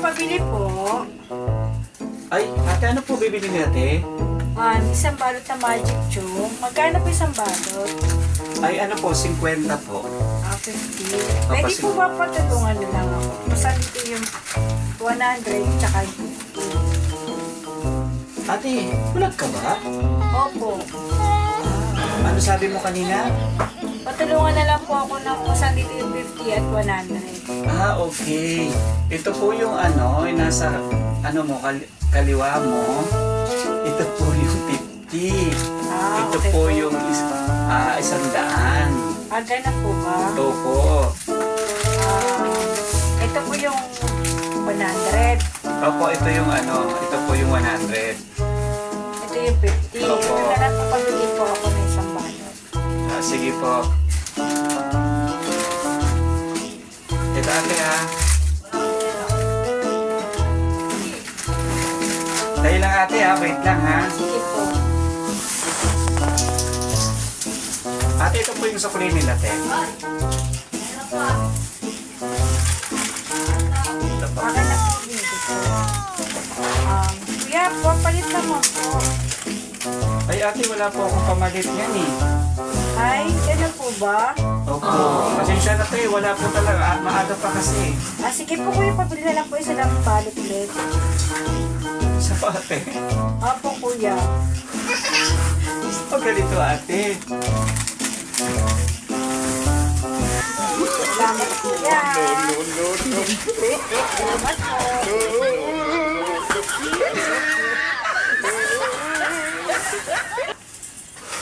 pabili po. Ay, ate, ano po bibili ni ate? Isang balot na Magic Joe. Magkano po isang balot? Ay, ano po, 50 po. 50. Pwede po ba patulungan na lang ako? Masan dito yung 100 tsaka yung 50. Ate, bulag ka ba? Opo. Ano sabi mo kanina? Patulungan na lang po ako ng masan dito yung 50 at 100. Okay. Ito po yung ano, yung nasa, ano mo, kaliwa mo. Ito po yung 50. Ito okay po yung 100. Ganun po ba? Ito po. Ito po yung 100. Opo, ito yung ano, ito po yung 100. Ito yung 50. Opo. Nagkalat po pabili po ako ng isang balot. Sige po. Ito ate ha. Dahil lang ate ha, wait lang ha. Sige po. Ate, ito po yung sukli nila, te. Ito po. Akin na po dito po. Kuya, papalit naman po. Ay ate, wala po akong pamalit yan eh. Ay, ano po ba? Opo. Pasensya na te, wala po talaga. Maaga pa kasi. Sige po kuya, pabili na lang po isa ng balot ulit. Sa pa ate. Opo kuya. Pag ganito ate. Salamat kuya. Salamat po.